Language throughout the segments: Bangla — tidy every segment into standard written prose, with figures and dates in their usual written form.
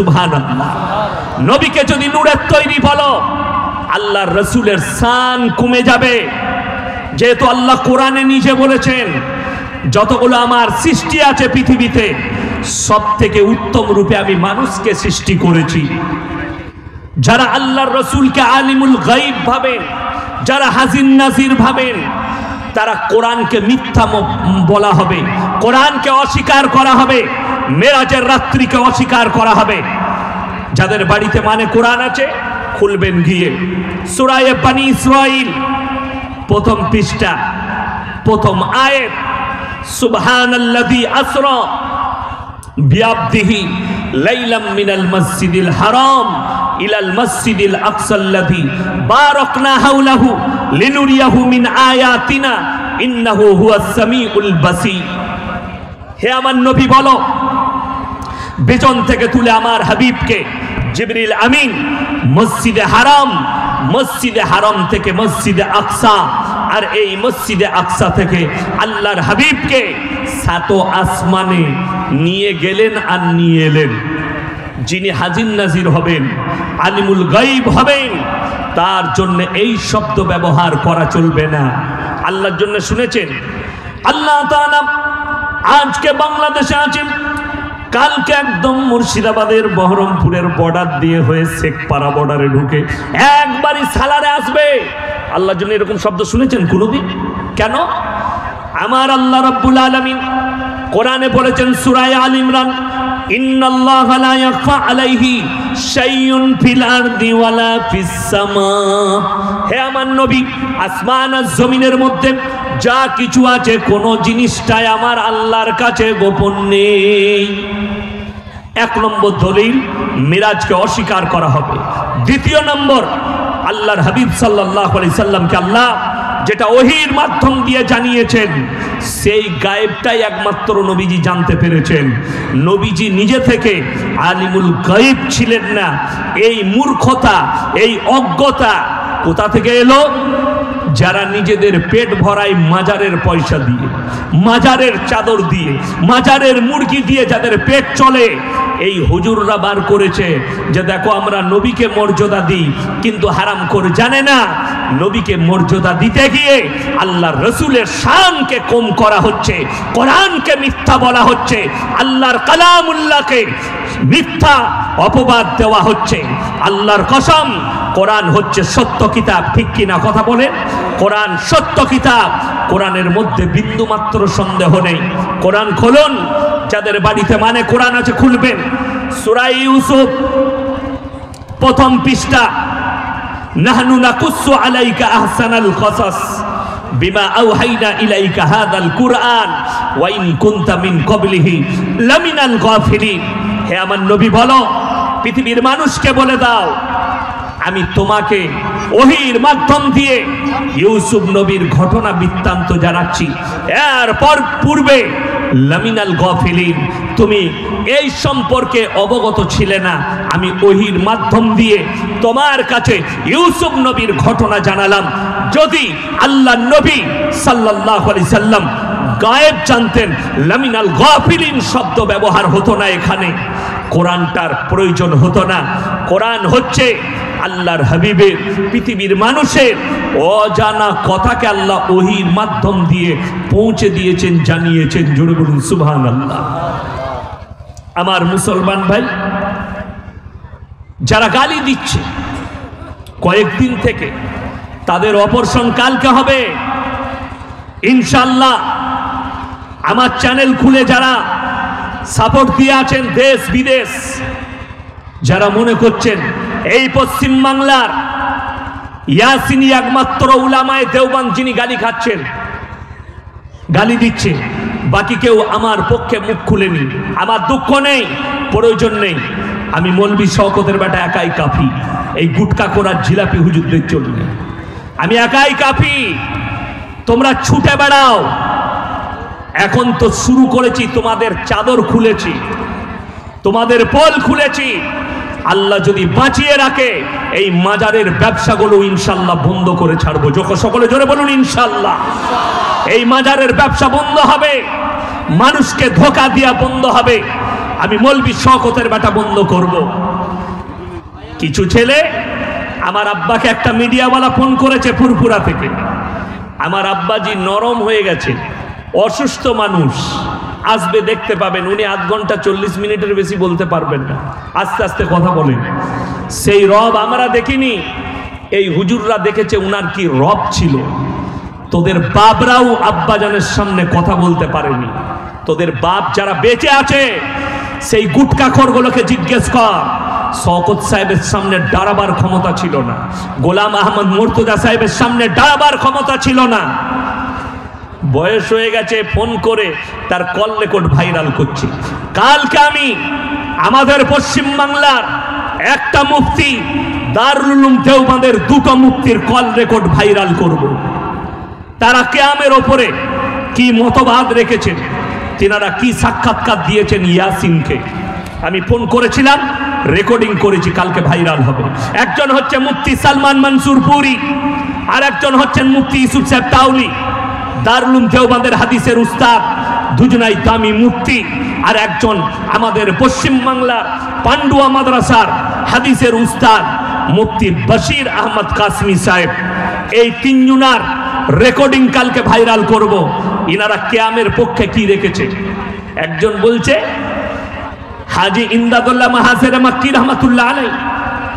সুবহানাল্লাহ। নবীকে যদি নূরের তৈরি বলো, আল্লাহর রাসূলের শান কমে যাবে। যেহেতু আল্লাহ কোরআনে নিজে বলেছেন, যতগুলো আমার সৃষ্টি আছে পৃথিবীতে সব থেকে উত্তম রূপে আমি মানুষকে সৃষ্টি করেছি। যারা আল্লাহর রাসূলকে আলিমুল গায়ব ভাবেন, যারা হাজির নাজির ভাবেন, তারা কোরআনকে মিথ্যা বলা হবে, কোরআনকে অস্বীকার করা হবে, মেরাজের রাত্রিকে অস্বীকার করা হবে। যাদের বাড়িতে মানে কোরআন আছে, খুলবেন গিয়ে সূরা বনী ইসরাঈল প্রথম পৃষ্ঠা প্রথম আয়াত, সুবহানাল্লাযী আসরা বিআবদিহি লাইলাম মিনাল মসজিদিল হারাম ইলাল মসজিদিল আকসাল্লাযী বারাকনা হাওলাহু লিনুরিয়াহু মিন আয়াতিনা ইন্নাহু হুয়াস সামিউল বাসীর। হে আমার নবী বলো, বেজন থেকে তুলে আমার হাবিবকে জিবরিল আমিন মসজিদে হারাম থেকে মসজিদে আকসা, আর এই মসজিদে আকসা থেকে আল্লাহর হাবিবকে সাত আসমানে নিয়ে গেলেন আর নিয়ে এলেন। যিনি হাজির নাজির হবেন, আলিমুল গায়ব হবেন, তার জন্য এই শব্দ ব্যবহার করা চলবে না। আল্লাহর জন্য শুনেছেন, আল্লাহ তাআলা আজকে বাংলাদেশে আছেন, কালকে একদম মুর্শিদাবাদের বহরমপুরের বর্ডার দিয়ে হয়ে শেখপাড়া বর্ডারে ঢুকে একবারই সালারে আসবে। আল্লাহর জন্য এরকম শব্দ শুনেছেন কোনদিন? কেন? আমার আল্লাহ রাব্বুল আলামিন কোরআনে বলেছেন সূরা আল ইমরান, ইন্নাল্লাহা লা ইয়াখফা আলাইহি শাইউন ফিল আরদি ওয়ালা ফিস সামা। হে আমার নবী, আসমান আর জমিনের মধ্যে যা কিছু আছে কোন জিনিসটাই আমার আল্লাহর কাছে গোপন নেই। এক নম্বর দলিল, মিরাজকে অস্বীকার করা হবে। দ্বিতীয় নম্বর, আল্লাহর হাবিব সাল্লাল্লাহু আলাইহি সাল্লামকে আল্লাহ যেটা ওহীর মাধ্যম দিয়ে জানিয়েছেন, সেই গায়েবটাই একমাত্র নবীজি জানতে পেরেছেন। নবীজি নিজে থেকে আলিমুল গায়ব ছিলেন না। এই মূর্খতা, এই অজ্ঞতা কোথা থেকে এলো? যারা নিজেদের পেট ভরায় মাজারের পয়সা দিয়ে, মাজারের চাদর দিয়ে, মাজারের মুরগি দিয়ে যাদের পেট চলে, এই হুজুররা বার করেছে যে দেখো আমরা নবীকে মর্যাদা দিই, কিন্তু হারাম করে জানে না নবীকে মর্যাদা দিতে গিয়ে আল্লাহর রাসূলের শানকে কম করা হচ্ছে, কোরআনকে মিথ্যা বলা হচ্ছে, আল্লাহর কালামুল্লাহকে মিথ্যা অপবাদ দেওয়া হচ্ছে। আল্লাহর কসম, কোরআন হচ্ছে সত্য কিতাব, ঠিক কিনা কথা বলেন? কোরআন সত্য কিতাব, কোরআনের মধ্যে বিন্দুমাত্র সন্দেহ নেই। কোরআন খুলুন, যাদের বাড়িতে মানে কোরআন আছে খুলবেন। সূরা ইউসুফ প্রথম পৃষ্ঠা, নাহনু নাকুসু আলাইকা আহসানাল কসাস বিমা আওহাইনা ইলাইকা হাযাল কুরআন ওয়া ইন কুনতা মিন ক্বাবলিহি লামিনাল গাফিলিন। হে আমার নবী বলো, পৃথিবীর মানুষকে বলে দাও, আমি তোমাকে ওহীর মাধ্যম দিয়ে ইউসুফ নবীর ঘটনা বৃত্তান্ত জানাচ্ছি। এরপর পূর্বে লামিনাল গাফিলিন, তুমি এই সম্পর্কে অবগত ছিলে না। আমি ওহীর মাধ্যম দিয়ে তোমার কাছে ইউসুফ নবীর ঘটনা জানালাম। যদি আল্লাহ নবী সাল্লাল্লাহু আলাইহি সাল্লাম গায়েব জানতেন, লামিনাল গাফিলিন শব্দ ব্যবহার হতো না, এখানে কোরআনটার প্রয়োজন হতো না। কোরআন হচ্ছে আল্লাহর হাবিবের, পৃথিবীর মানুষের অজানা কথাকে আল্লাহ ওহীর মাধ্যম দিয়ে পৌঁছে দিয়েছেন, জানিয়েছেন। জোরে বলুন সুবহানাল্লাহ। আমার মুসলমান ভাই, যারা গালি দিচ্ছে কয়েকদিন থেকে, তাদের অপারেশন কালকে হবে ইনশাআল্লাহ। আমার চ্যানেল খুলে যারা সাপোর্ট দিয়ে আছেন দেশ বিদেশ, যারা মনে করছেন এই পশ্চিম বাংলার ইয়াসিনী একমাত্র উলামায়ে দেওবন্দ যিনি গালি খাচ্ছেন, গালি দিচ্ছে, বাকি কেউ আমার পক্ষে মুখ খুলেনি, আমার দুঃখ নেই, প্রয়োজন নেই। আমি মৌলভী শওকতের বেটা একাই কাফি এই গুটকা করার জিলাপি হুজুরদের জন্য। আমি একাই কাফি, তোমরা ছুটে বেড়াও। এখন তো শুরু করেছি, তোমাদের চাদর খুলেছি, তোমাদের পোল খুলেছি। আল্লাহ যদি বাঁচিয়ে রাখে, এই মাজারের ব্যবসাগুলো ইনশাআল্লাহ বন্ধ করে ছাড়বো। সকলে জোরে বলুন ইনশাআল্লাহ। এই মাজারের ব্যবসা বন্ধ হবে, মানুষকে ধোঁকা দিয়া বন্ধ হবে। আমি মৌলবি শওকতের বেটা বন্ধ করব। কিছু ছেলে আমার আব্বাকে একটা মিডিয়াওয়ালা ফোন করেছে ফুরফুরা থেকে, আমার আব্বাজি নরম হয়ে গেছে, অসুস্থ মানুষ, আসবে দেখতে পাবেন, উনি আধ ঘন্টা 40 মিনিটের বেশি বলতে পারবেন না, আস্তে আস্তে কথা বলেন। সেই রব আমরা দেখিনি, এই হুজুররা দেখেছে উনার কি রব ছিল। তোদের বাপরাও আব্বাজানের সামনে কথা বলতে পারেনি। তোদের বাপ যারা বেঁচে আছে সেই গুটকাখোরগুলোকে জিজ্ঞেস কর, শওকত সাহেবের সামনে দাঁড়াবার ক্ষমতা ছিল না, গোলাম আহমদ মুর্তজা সাহেবের সামনে দাঁড়াবার ক্ষমতা ছিল না। বয়স হয়ে গেছে, ফোন করে তার কল রেকর্ড ভাইরাল করছে। কালকে আমি আমাদের পশ্চিম বাংলার একটা মুফতি, দারুল উলুম দেওবন্দের দুটো মুফতির কল রেকর্ড ভাইরাল করব। তারা কিয়ামের ওপরে কি মতবাদ রেখেছেন, তিনারা কি সাক্ষাৎকার দিয়েছেন ইয়াসিনকে। আমি ফোন করেছিলাম, রেকর্ডিং করেছি, কালকে ভাইরাল হবে। একজন হচ্ছে মুফতি সালমান মনসুর পুরি, আর একজন হচ্ছেন মুফতি ইউসুফ সাহেব তাওলি, দারুল উলুম দেওবন্দের হাদিসের উস্তাদ, দুজনাই দামি মুফতি। আর একজন আমাদের পশ্চিম বাংলার পান্ডুয়া মাদ্রাসার হাদিসের উস্তাদ মুফতি বশির আহমদ কাসমি সাহেব। এই তিনজনার রেকর্ডিং কালকে ভাইরাল করব। ইনারা কিয়ামের পক্ষে কি রেখেছে। একজন বলছে হাজি ইমদাদুল্লাহ মাহাজের মাক্কি রহমাতুল্লাহ আলাইহি,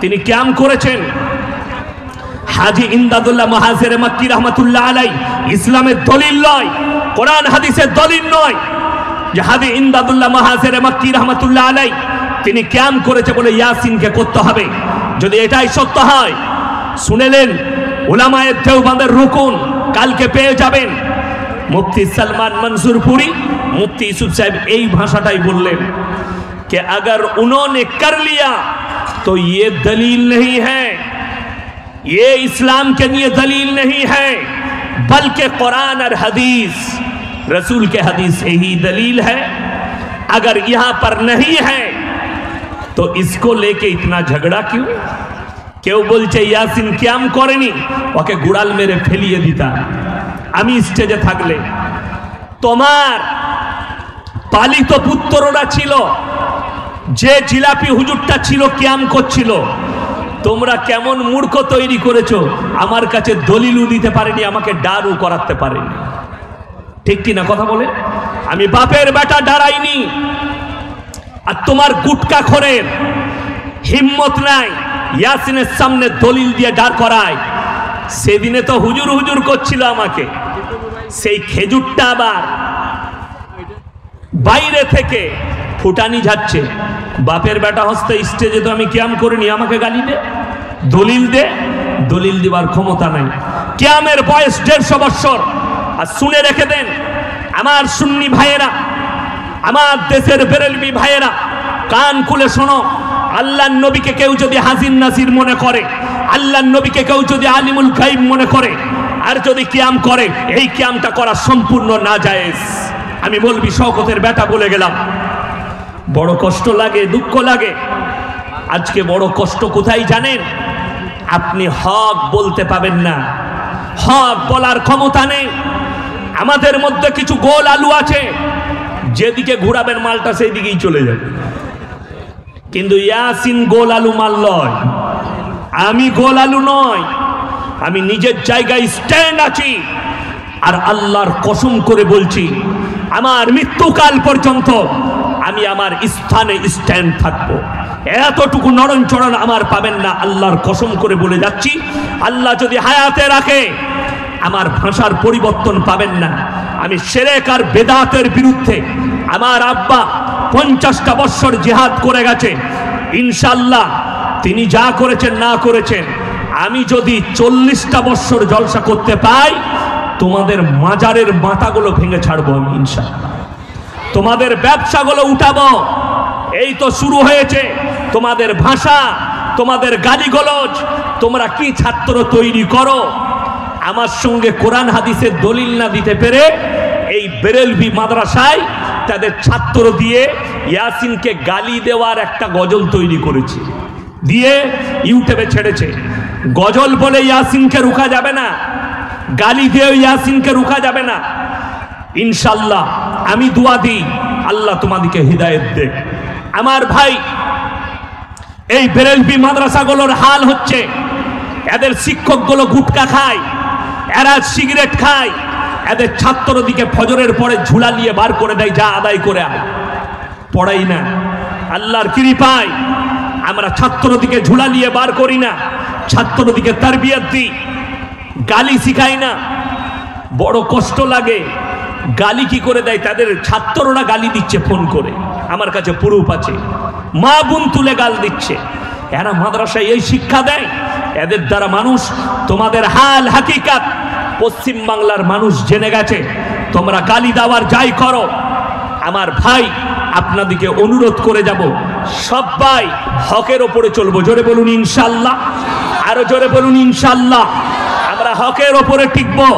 তিনি কিয়াম করেছেন। হাজি ইমদাদুল্লাহ মাহাজের মাক্কি রহমাতুল্লাহ আলাইহি ইসলামের দলিল নয়, কোরআন হাদিসের দলিল নয় যে হাজি ইমদাদুল্লাহ মাহাজের মাক্কি রহমাতুল্লাহ আলাইহি তিনি কিয়াম করেছে বলে ইয়াসিনকে করতে হবে। যদি এটাই সত্য হয়, শুনেলেন উলামায়ে দেওবন্দের রুকুন কালকে পেয়ে যাবেন। মুফতি सलमान मंसूर पुरी, मुफ्ती यूसुफ साहब यही भाषाटाई बोलें कि अगर उन्होंने कर लिया तो ये दलील नहीं है, ये इस्लाम के लिए दलील नहीं है, बल्कि कुरान और हदीस, रसूल के हदीस यही दलील है। अगर यहाँ पर नहीं है तो इसको लेके इतना झगड़ा क्यों। কেউ বলছে ইয়াসিন কিয়াম করেনি, ওকে গুড়াল মেরে ফেলিয়ে দিতা। আমি স্টেজে থাকলে তোমার পালিত পুত্ররা ছিল, যে জিলাপি হুজুরটা ছিল কিয়াম করছিল, তোমরা কেমন মূর্খ তৈরি করেছো। আমার কাছে দলিলও দিতে পারেনি, আমাকে ডারও করাতে পারেনি। ঠিক কিনা কথা বলে। আমি বাপের বেটা দাঁড়াইনি, আর তোমার গুটকা খোরের হিম্মত নাই ইয়াসিনের সামনে দলিল দিয়ে দাঁড় করায়। সেদিনে তো হুজুর হুজুর করছিল আমাকে, সেই খেজুরটা আবার বাইরে থেকে ফুটানি যাচ্ছে। বাপের বেটা হস্তে স্টেজে তো আমি কিয়াম করিনি, আমাকে গালি দে, দলিল দে। দলিল দেওয়ার ক্ষমতা নাই। কিয়ামের বয়স 150 বছর। আর শুনে রেখে দেন আমার সুন্নি ভাইয়েরা, আমার দেশের বেরেলবি ভাইয়েরা, কান খুলে শোনো। আল্লাহর নবীকে কেউ যদি হাজির নাজির মনে করে, আল্লাহর নবীকে কেউ যদি আলিমুল গায়ব মনে করে, আর যদি কিয়াম করে, এই কিয়ামটা করা সম্পূর্ণ নাজায়েজ। আমি মৌলবি শওকতের বেটা বলে গেলাম। বড় কষ্ট লাগে, দুঃখ লাগে। আজকে বড় কষ্ট কোথায় জানেন? আপনি হক বলতে পাবেন না, হক বলার ক্ষমতা নেই। আমাদের মধ্যে কিছু গোল আলু আছে, যেদিকে ঘুরাবেন মালটা সেই দিকেই চলে যাবে। কিন্তু ইয়াসিন গোল আলু মাল নয়, আমি গোল আলু নয়। আমি নিজের জায়গায় স্ট্যান্ড আছি, আর আল্লাহর কসম করে বলছি, আমার মৃত্যুকাল পর্যন্ত আমি আমার স্থানে স্ট্যান্ড থাকবো। এতটুকু নরণচরণ আমার পাবেন না, আল্লাহর কসম করে বলে যাচ্ছি। আল্লাহ যদি হায়াতে রাখে, আমার ভাষার পরিবর্তন পাবেন না। আমি শিরক আর বেদাতের বিরুদ্ধে, আমার আব্বা 50টা বছর জিহাদ করে গেছে। ইনশাআল্লাহ তিনি যা করেছেন না করেছেন, আমি যদি 40টা বছর জলসা করতে পাই, তোমাদের মাজারের মাথাগুলো ভেঙে ছাড়বো আমি ইনশাআল্লাহ। তোমাদের ব্যবসাগুলো উঠাবো। এই তো শুরু হয়েছে তোমাদের ভাষা, তোমাদের গালিগলজ। তোমরা কি ছাত্র তৈরি করো, আমার সঙ্গে কোরআন হাদিসের দলিল না দিতে পেরে এই বেরেলভি মাদ্রাসায় তাদের ছাত্র দিয়ে ইয়াসিনকে গালি দেওয়ার একটা গজল তৈরি করেছে, দিয়ে ইউটিউবে ছেড়েছে। গজল বলে ইয়াসিনকে রুখা যাবে না, গালি দিয়ে ইয়াসিনকে রুখা যাবে না। ইনশাআল্লাহ আমি দোয়া দিই, আল্লাহ তোমাদেরকে হিদায়েত দে। আমার ভাই, এই বেরেলভি মাদ্রাসাগুলোর হাল হচ্ছে, এদের শিক্ষকগুলো গুটকা খায়, এরা সিগারেট খায়, এদের ছাত্রদিকে ফজরের পরে ঝুলা নিয়ে বার করে দেয়, যা আদায় করে আয়। পড়াই না। আল্লাহর কৃপায় আমরা ছাত্রদিকে ঝুলা নিয়ে বার করি না, ছাত্রদিকে তারবিয়ত দিই, গালি শিখাই না। বড় কষ্ট লাগে। গালি কি করে দেয়? তাদের ছাত্ররা গালি দিচ্ছে ফোন করে, আমার কাছে প্রুফ আছে, মা বোন তুলে গাল দিচ্ছে। এরা মাদ্রাসায় এই শিক্ষা দেয়। এদের দ্বারা মানুষ, তোমাদের হাল হাকিকাত পশ্চিম বাংলার মানুষ জেনে গেছে। তোমরা গালি দেওয়ার যাই করো, আমার ভাই আপনাদিকে অনুরোধ করে যাব, সবাই হকের ওপরে চলবো। জোরে বলুন ইনশাআল্লাহ, আরো জোরে বলুন ইনশাআল্লাহ। আমরা হকের ওপরে টিকবো।